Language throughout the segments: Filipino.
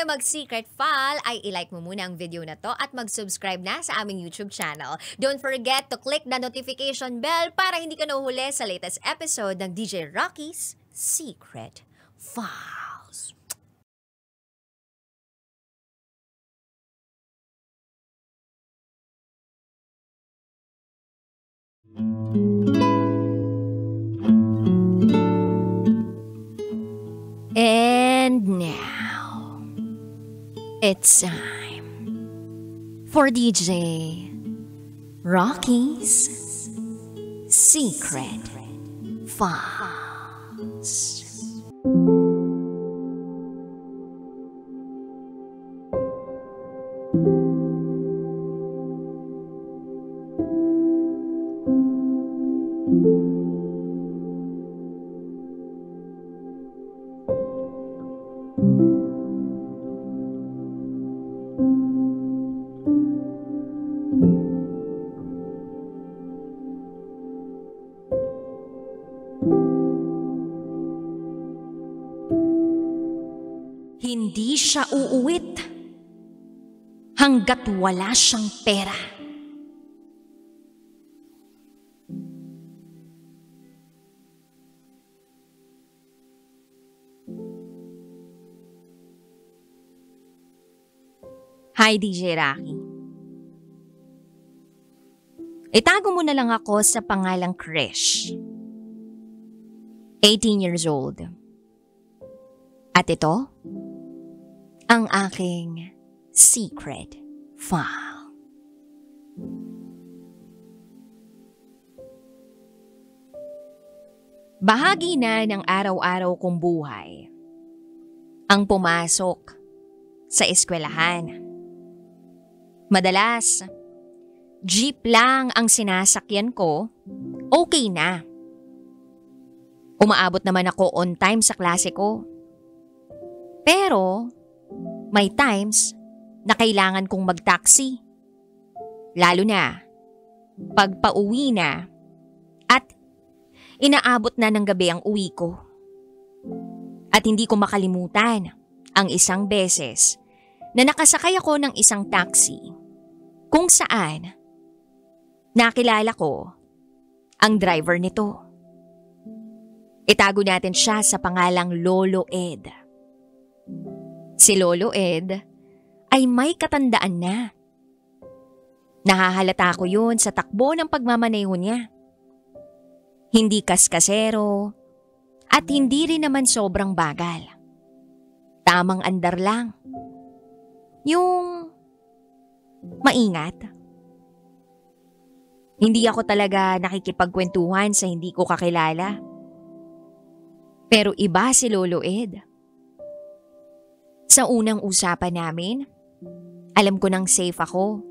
tayo mag-secret file, ay ilike mo muna ang video na to at mag-subscribe na sa aming YouTube channel. Don't forget to click the notification bell para hindi ka nahuhuli sa latest episode ng DJ Rocky's Secret Files. And now, it's time for DJ Rocky's Secret Files. Hindi siya uuwit hanggat wala siyang pera. Hi, DJ Rocky. Itago mo na lang ako sa pangalang Krish. 18 years old. At ito, ang aking secret file. Bahagi na ng araw-araw kong buhay ang pumasok sa eskwelahan. Madalas, jeep lang ang sinasakyan ko, okay na. Umaabot naman ako on time sa klase ko. Pero, may times na kailangan kong mag-taxi. Lalo na, pag pauwi na at inaabot na ng gabi ang uwi ko. At hindi ko makalimutan ang isang beses na nakasakay ako ng isang taxi kung saan nakilala ko ang driver nito. Itago natin siya sa pangalang Lolo Ed. Si Lolo Ed ay may katandaan na. Nahahalata ko yun sa takbo ng pagmamaneho niya. Hindi kaskasero at hindi rin naman sobrang bagal. Tamang andar lang. Yung maingat. Hindi ako talaga nakikipagkwentuhan sa hindi ko kakilala. Pero iba si Lolo Ed. Sa unang usapan namin, alam ko nang safe ako.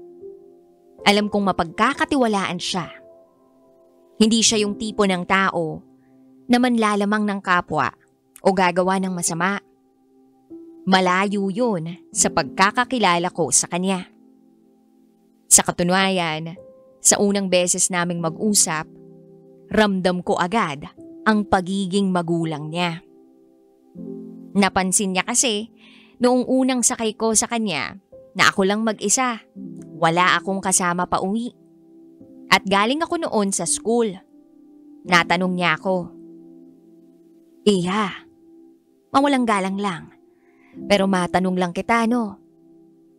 Alam kong mapagkakatiwalaan siya. Hindi siya yung tipo ng tao na manlalamang ng kapwa o gagawa ng masama. Malayo yun sa pagkakakilala ko sa kanya. Sa katunayan, sa unang beses naming mag-usap, ramdam ko agad ang pagiging magulang niya. Napansin niya kasi noong unang sakay ko sa kanya na ako lang mag-isa, wala akong kasama pa uwi. At galing ako noon sa school. Natanong niya ako, "Iha, mawalang galang lang. Pero matanong lang kita no,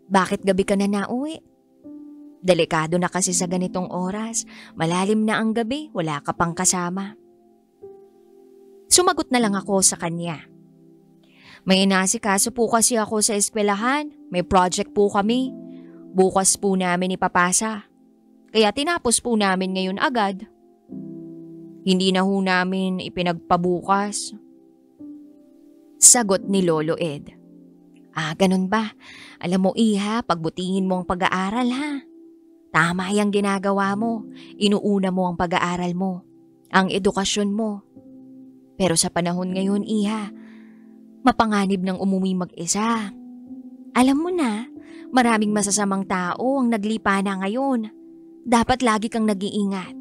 bakit gabi ka na nauwi? Delikado na kasi sa ganitong oras, malalim na ang gabi, wala ka pang kasama." Sumagot na lang ako sa kanya. "May inasikaso po kasi ako sa eskwelahan. May project po kami. Bukas po namin ipapasa. Kaya tinapos po namin ngayon agad. Hindi na ho namin ipinagpabukas." Sagot ni Lolo Ed. Ganun ba? Alam mo Iha, pagbutihin mo ang pag-aaral ha. Tama yung ginagawa mo. Inuuna mo ang pag-aaral mo. Ang edukasyon mo. Pero sa panahon ngayon Iha, mapanganib ng umuwi mag-isa. Alam mo na, maraming masasamang tao ang naglipa na ngayon. Dapat lagi kang nag-iingat.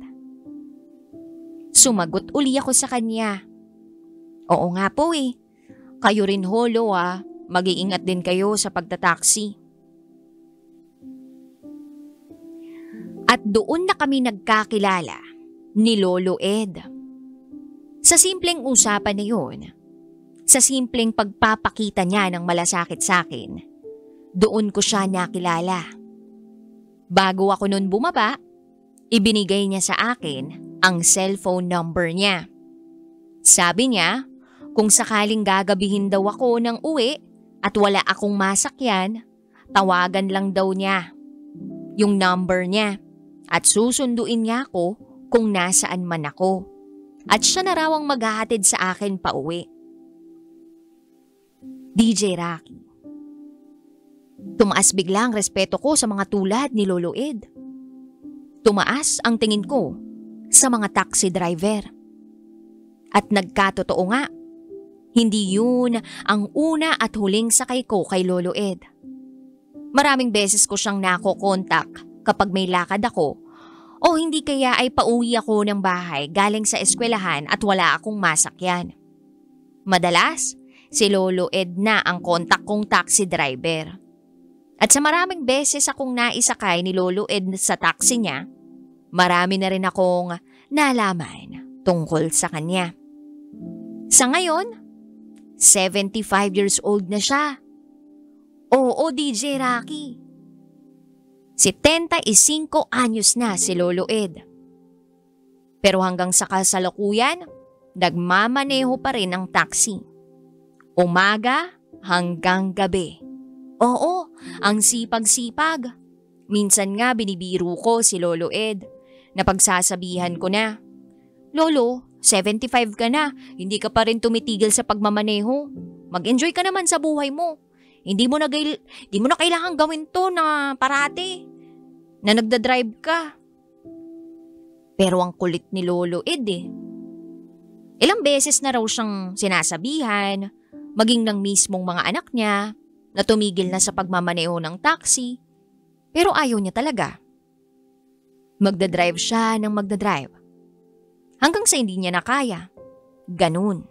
Sumagot uli ako sa kanya. Oo nga po eh. Kayo rin holo mag-iingat din kayo sa pagtataksi. At doon na kami nagkakilala ni Lolo Ed. Sa simpleng usapan na yun, sa simpleng pagpapakita niya ng malasakit sa akin, doon ko siya nakilala. Bago ako nun bumaba, ibinigay niya sa akin ang cellphone number niya. Sabi niya, kung sakaling gagabihin daw ako ng uwi at wala akong masakyan, tawagan lang daw niya yung number niya at susunduin niya ako kung nasaan man ako. At siya na raw ang maghahatid sa akin pa uwi. DJ Rocky. Tumaas bigla ang respeto ko sa mga tulad ni Lolo Ed. Tumaas ang tingin ko sa mga taxi driver. At nagkatotoo nga, hindi yun ang una at huling sakay ko kay Lolo Ed. Maraming beses ko siyang nakokontak kapag may lakad ako o hindi kaya ay pauwi ako ng bahay galing sa eskwelahan at wala akong masakyan. Madalas, si Lolo Ed na ang kontak kong taxi driver. At sa maraming beses akong naisakay ni Lolo Ed sa taxi niya, marami na rin akong nalaman tungkol sa kanya. Sa ngayon, 75 years old na siya. Oo, DJ Rocky. 75 anyos na si Lolo Ed. Pero hanggang sa kasalukuyan, nagmamaneho pa rin ang taxi. Umaga hanggang gabi. Oo, ang sipag-sipag. Minsan nga binibiro ko si Lolo Ed na pagsasabihan ko na, Lolo, 75 ka na, hindi ka pa rin tumitigil sa pagmamaneho. Mag-enjoy ka naman sa buhay mo. Hindi mo na kailangan gawin to na parati, na nagdadrive ka. Pero ang kulit ni Lolo Ed eh. Ilang beses na raw siyang sinasabihan, maging ng mismong mga anak niya, na tumigil na sa pagmamaneho ng taxi, pero ayaw niya talaga. Magdadrive siya ng magdadrive. Hanggang sa hindi niya na kaya. Ganun.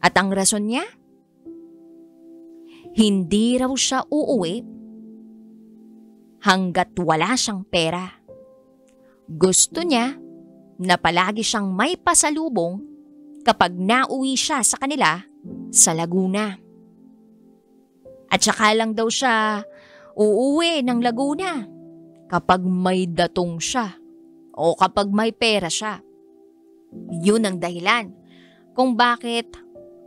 At ang rason niya? Hindi raw siya uuwi hanggat wala siyang pera. Gusto niya na palagi siyang may pasalubong kapag nauwi siya sa kanila sa Laguna. At saka lang daw siya uuwi ng Laguna kapag may datong siya o kapag may pera siya. Yun ang dahilan kung bakit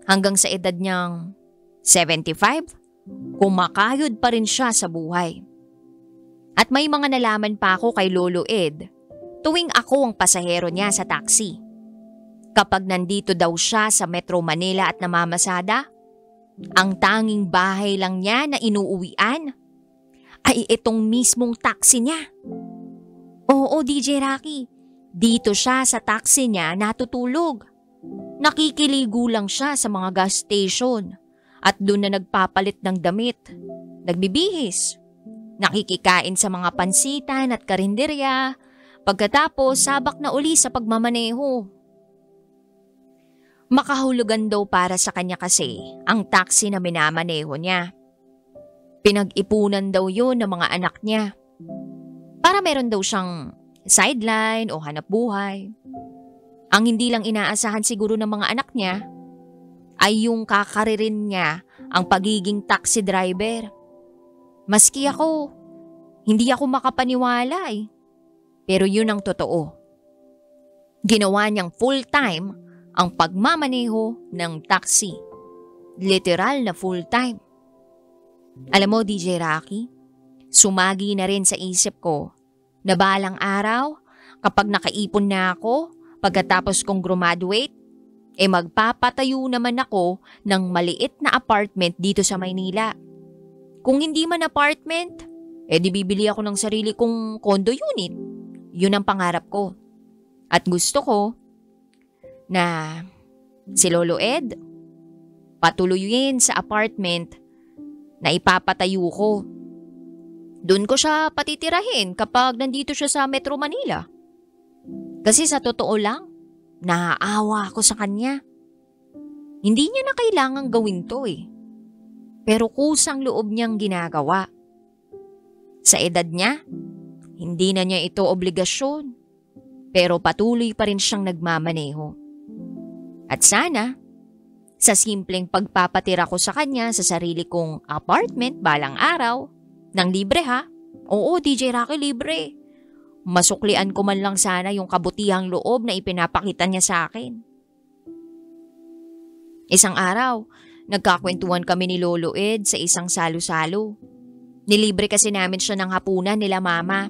hanggang sa edad niyang 75, kumakayod pa rin siya sa buhay. At may mga nalaman pa ako kay Lolo Ed tuwing ako ang pasahero niya sa taxi. Kapag nandito daw siya sa Metro Manila at namamasada, ang tanging bahay lang niya na inuuwian ay itong mismong taxi niya. Oo, DJ Rocky, dito siya sa taxi niya natutulog. Nakikiligo lang siya sa mga gas station at doon na nagpapalit ng damit, nagbibihis, nakikikain sa mga pansitan at karinderya, pagkatapos sabak na uli sa pagmamaneho. Makahulugan daw para sa kanya kasi ang taxi na minamaneho niya. Pinag-ipunan daw yun ng mga anak niya. Para meron daw siyang sideline o hanap buhay. Ang hindi lang inaasahan siguro ng mga anak niya ay yung kakaririn niya ang pagiging taxi driver. Maski ako, hindi ako makapaniwala eh. Pero yun ang totoo. Ginawa niyang full-time ang pagmamaneho ng taxi. Literal na full-time. Alam mo, DJ Rocky, sumagi na rin sa isip ko na balang araw kapag nakaipon na ako pagkatapos kong graduate, magpapatayo naman ako ng maliit na apartment dito sa Maynila. Kung hindi man apartment, di bibili ako ng sarili kong condo unit. Yun ang pangarap ko. At gusto ko na si Lolo Ed patuloyin sa apartment na ipapatayo ko. Doon ko siya patitirahin kapag nandito siya sa Metro Manila. Kasi sa totoo lang, naaawa ako sa kanya. Hindi niya na kailangang gawin to eh. pero kusang loob niyang ginagawa. Sa edad niya, hindi na niya ito obligasyon, pero patuloy pa rin siyang nagmamaneho. At sana, sa simpleng pagpapatira ko sa kanya sa sarili kong apartment balang araw, nang libre ha? Oo, DJ Rocky, libre. Masuklian ko man lang sana yung kabutihang loob na ipinapakita niya sa akin. Isang araw, nagkakwentuhan kami ni Lolo Ed sa isang salo-salo. Nilibre kasi namin siya ng hapunan nila mama.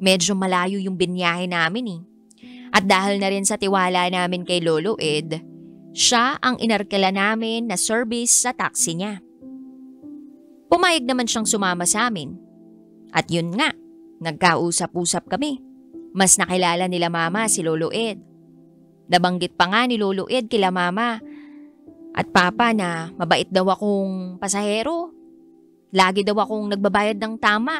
Medyo malayo yung binyahe namin eh. At dahil na rin sa tiwala namin kay Lolo Ed, siya ang inarkila namin na service sa taxi niya. Pumayag naman siyang sumama sa amin. At yun nga, nagkausap-usap kami. Mas nakilala nila mama si Lolo Ed. Nabanggit pa nga ni Lolo Ed kila mama at papa na mabait daw akong pasahero. Lagi daw akong nagbabayad ng tama.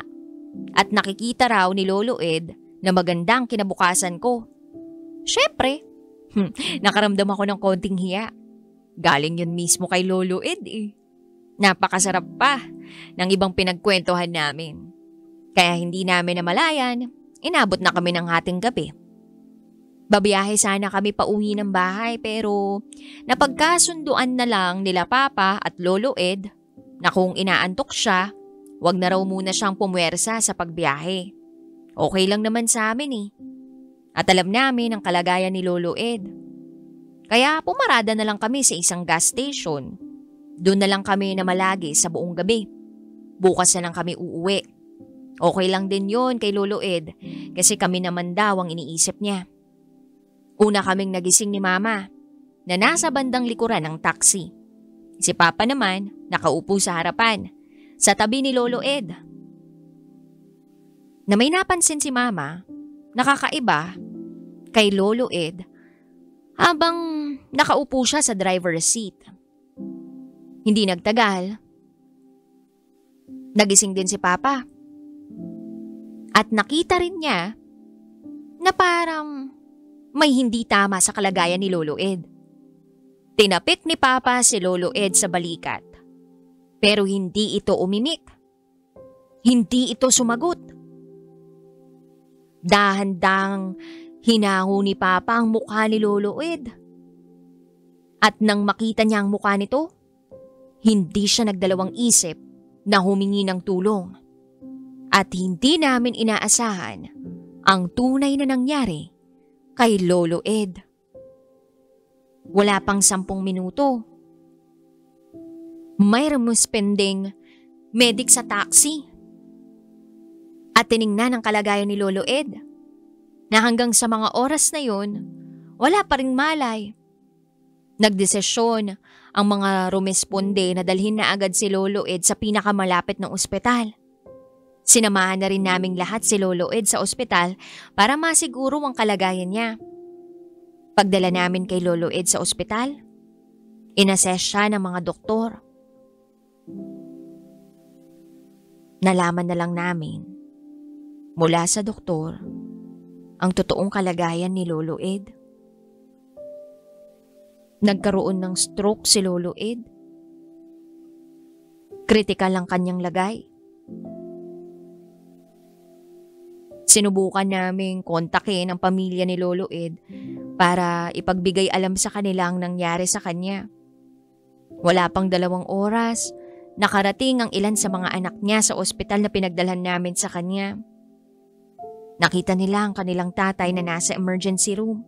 At nakikita raw ni Lolo Ed na magandang kinabukasan ko. Syempre, nakaramdam ako ng konting hiya. Galing yun mismo kay Lolo Ed eh. Napakasarap pa ng ibang pinagkwentuhan namin. Kaya hindi namin namalayan, inabot na kami ng hating gabi. Babiyahe sana kami pauwi ng bahay pero napagkasunduan na lang nila Papa at Lolo Ed na kung inaantok siya, wag na raw muna siyang pumwersa sa pagbiyahe. Okay lang naman sa amin eh. At alam namin ang kalagayan ni Lolo Ed. Kaya pumarada na lang kami sa isang gas station. Doon na lang kami namalagi sa buong gabi. Bukas na lang kami uuwi. Okay lang din yon kay Lolo Ed kasi kami naman daw ang iniisip niya. Una kaming nagising ni Mama na nasa bandang likuran ng taxi. Si Papa naman nakaupo sa harapan sa tabi ni Lolo Ed. Na may napansin si Mama, nakakaiba kay Lolo Ed habang nakaupo siya sa driver's seat. Hindi nagtagal, nagising din si Papa. At nakita rin niya na parang may hindi tama sa kalagayan ni Lolo Ed. Tinapik ni Papa si Lolo Ed sa balikat. Pero hindi ito umimik. Hindi ito sumagot. Dahan-dahang hinango ni Papa ang mukha ni Lolo Ed. At nang makita niya ang mukha nito, hindi siya nagdalawang isip na humingi ng tulong. At hindi namin inaasahan ang tunay na nangyari kay Lolo Ed. Wala pang 10 minuto. May rumuspending medic sa taxi. At tiningnan ang kalagayan ni Lolo Ed na hanggang sa mga oras na yun, wala pa ring malay. Nagdesisyon ang mga rumesponde na dalhin na agad si Lolo Ed sa pinakamalapit na ospital. Sinamahan na rin naming lahat si Lolo Ed sa ospital para masiguro ang kalagayan niya. Pagdala namin kay Lolo Ed sa ospital, inassess siya ng mga doktor. Nalaman na lang namin mula sa doktor ang totoong kalagayan ni Lolo Ed. Nagkaroon ng stroke si Lolo Ed. Kritikal ang kanyang lagay. Sinubukan naming kontakin ang pamilya ni Lolo Ed para ipagbigay alam sa kanila ang nangyari sa kanya. Wala pang 2 oras, nakarating ang ilan sa mga anak niya sa ospital na pinagdalhan namin sa kanya. Nakita nila ang kanilang tatay na nasa emergency room.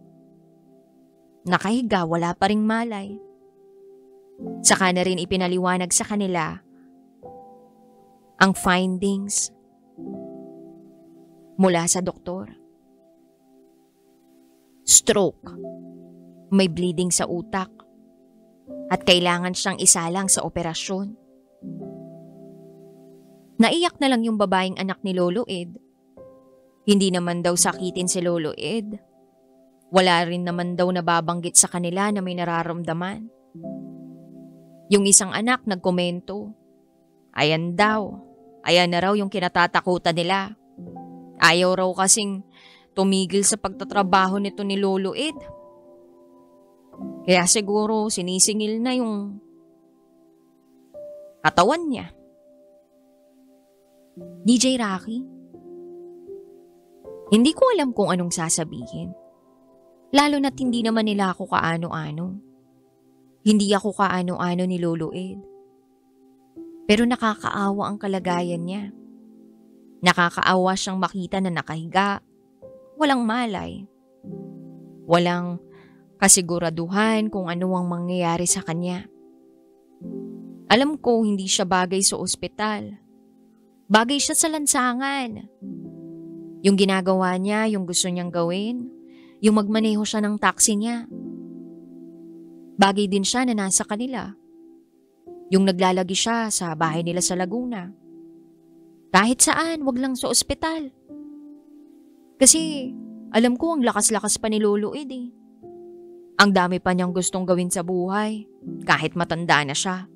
Nakahiga, wala pa ring malay. Saka na rin ipinaliwanag sa kanila ang findings mula sa doktor. Stroke, may bleeding sa utak, at kailangan siyang isalang sa operasyon. Naiyak na lang yung babaeng anak ni Lolo Ed. Hindi naman daw sakitin si Lolo Ed. Wala rin naman daw nababanggit sa kanila na may nararamdaman. Yung isang anak nagkomento, ayan na raw yung kinatatakutan nila. Ayaw raw kasing tumigil sa pagtatrabaho nito ni Lolo Ed. Kaya siguro sinisingil na yung katawan niya. DJ Rocky, hindi ko alam kung anong sasabihin. Lalo na't hindi naman nila ako kaano-ano. Hindi ako kaano-ano ni Lolo Ed. Pero nakakaawa ang kalagayan niya. Nakakaawa siyang makita na nakahiga, walang malay, walang kasiguraduhan kung ano ang mangyayari sa kanya. Alam ko hindi siya bagay sa ospital. Bagay siya sa lansangan. Yung ginagawa niya, yung gusto niyang gawin, yung magmaneho siya ng taxi niya. Bagay din siya na nasa kanila. Yung naglalagi siya sa bahay nila sa Laguna. Kahit saan, wag lang sa ospital. Kasi alam ko ang lakas-lakas pa ni Lolo Ed eh. Ang dami pa niyang gustong gawin sa buhay, kahit matanda na siya.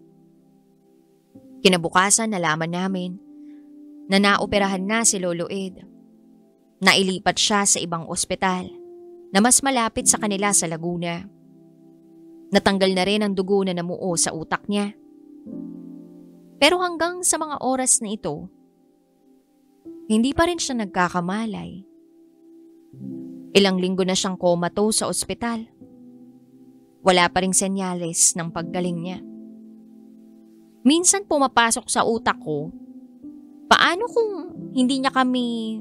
Kinabukasan nalaman namin na naoperahan na si Lolo Ed. Nailipat siya sa ibang ospital na mas malapit sa kanila sa Laguna. Natanggal na rin ang dugo na namuo sa utak niya. Pero hanggang sa mga oras na ito, hindi pa rin siya nagkakamalay. Ilang linggo na siyang comatose sa ospital. Wala pa ring senyales ng paggaling niya. Minsan pumapasok sa utak ko, paano kung hindi niya kami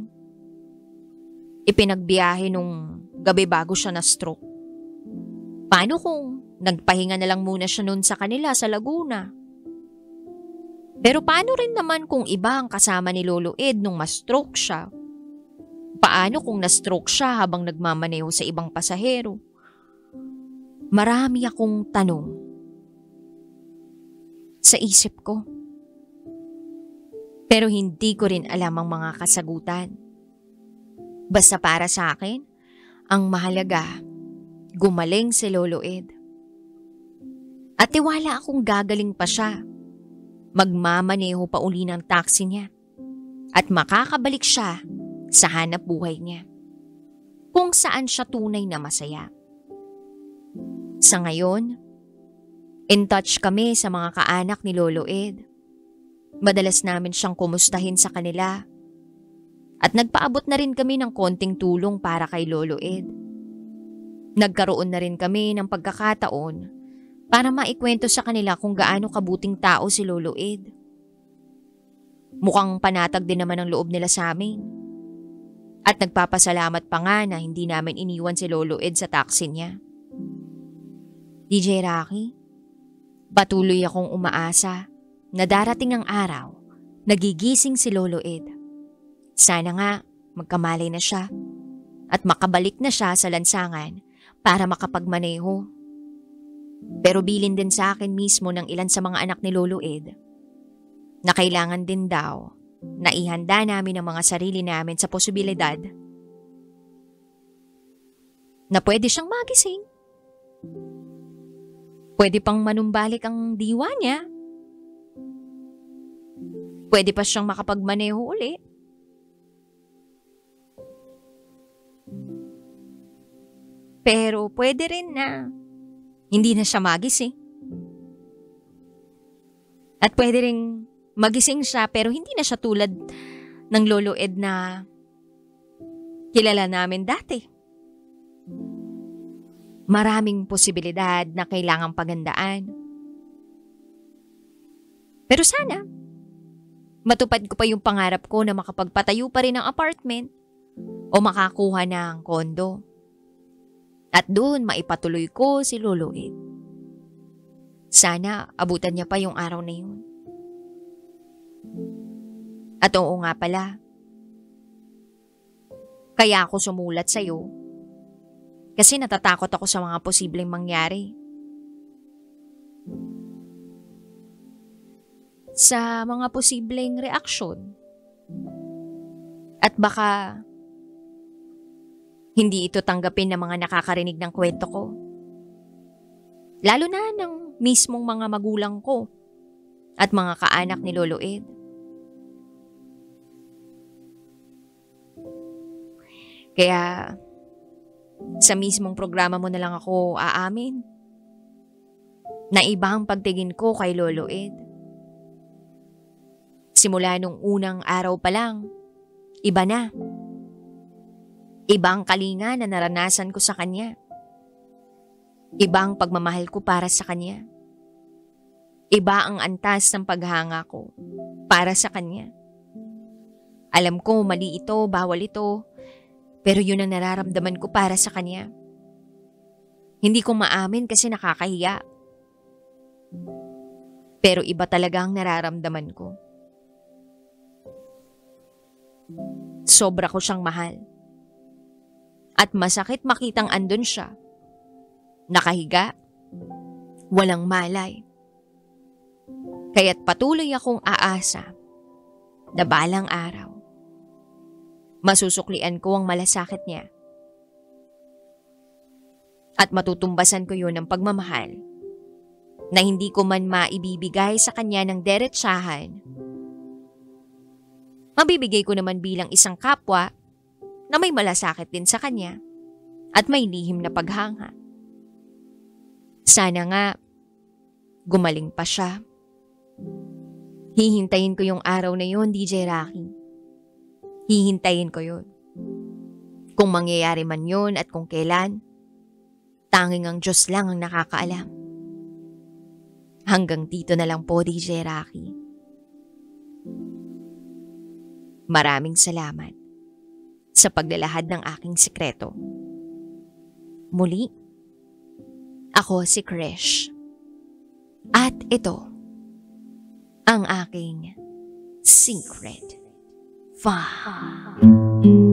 ipinagbiyahe nung gabi bago siya na-stroke? Paano kung nagpahinga na lang muna siya noon sa kanila sa Laguna? Pero paano rin naman kung iba ang kasama ni Lolo Ed nung ma-stroke siya? Paano kung na-stroke siya habang nagmamaneho sa ibang pasahero? Marami akong tanong sa isip ko. Pero hindi ko rin alam ang mga kasagutan. Basta para sa akin, ang mahalaga, gumaling si Lolo Ed. At tiwala akong gagaling pa siya. Magmamaneho pa uli ng taxi niya. At makakabalik siya sa hanap buhay niya. Kung saan siya tunay na masaya. Sa ngayon, in touch kami sa mga kaanak ni Lolo Ed. Madalas namin siyang kumustahin sa kanila. At nagpaabot na rin kami ng konting tulong para kay Lolo Ed. Nagkaroon na rin kami ng pagkakataon para maikwento sa kanila kung gaano kabuting tao si Lolo Ed. Mukhang panatag din naman ang loob nila sa amin. At nagpapasalamat pa nga na hindi namin iniwan si Lolo Ed sa taxi niya. DJ Rocky, patuloy akong umaasa na darating ang araw nagigising si Lolo Ed. Sana nga magkamalay na siya at makabalik na siya sa lansangan para makapagmaneho. Pero bilin din sa akin mismo ng ilan sa mga anak ni Lolo Ed na kailangan din daw na ihanda namin ang mga sarili namin sa posibilidad na pwede siyang magising. Pwede pang manumbalik ang diwa niya. Pwede pa siyang makapagmaneho uli. Pero pwede rin na hindi na siya magising. At pwede ring magising siya pero hindi na siya tulad ng Lolo Ed na kilala namin dati. Maraming posibilidad na kailangang paghandaan. Pero sana, matupad ko pa yung pangarap ko na makapagpatayo pa rin ng apartment o makakuha ng kondo. At doon maipatuloy ko si Lolo Ed. Sana abutan niya pa yung araw na yun. At oo nga pala, kaya ako sumulat sa'yo kasi natatakot ako sa mga posibleng mangyari. Sa mga posibleng reaksyon. At baka hindi ito tanggapin ng mga nakakarinig ng kwento ko. Lalo na ng mismong mga magulang ko at mga kaanak ni Lolo Ed. Kaya sa mismong programa mo na lang ako aamin na iba ang pagtingin ko kay Lolo Ed. Simula nung unang araw pa lang, iba na. Iba ang kalinga na naranasan ko sa kanya. Iba ang pagmamahal ko para sa kanya. Iba ang antas ng paghanga ko para sa kanya. Alam ko mali ito, bawal ito, pero yun ang nararamdaman ko para sa kanya. Hindi ko maamin kasi nakakahiya. Pero iba talaga ang nararamdaman ko. Sobra ko siyang mahal. At masakit makitang andun siya. Nakahiga, walang malay. Kaya't patuloy akong aasa na balang araw, masusuklian ko ang malasakit niya. At matutumbasan ko yun ng pagmamahal na hindi ko man maibibigay sa kanya ng deretsahan. Mabibigay ko naman bilang isang kapwa na may malasakit din sa kanya at may lihim na paghanga. Sana nga gumaling pa siya. Hihintayin ko yung araw na yun, DJ Rocky. Hihintayin ko yun. Kung mangyayari man yun at kung kailan, tanging ang Diyos lang ang nakakaalam. Hanggang dito na lang po, DJ Rocky. Maraming salamat sa paglalahad ng aking sikreto. Muli, ako si Krish. At ito ang aking secret file.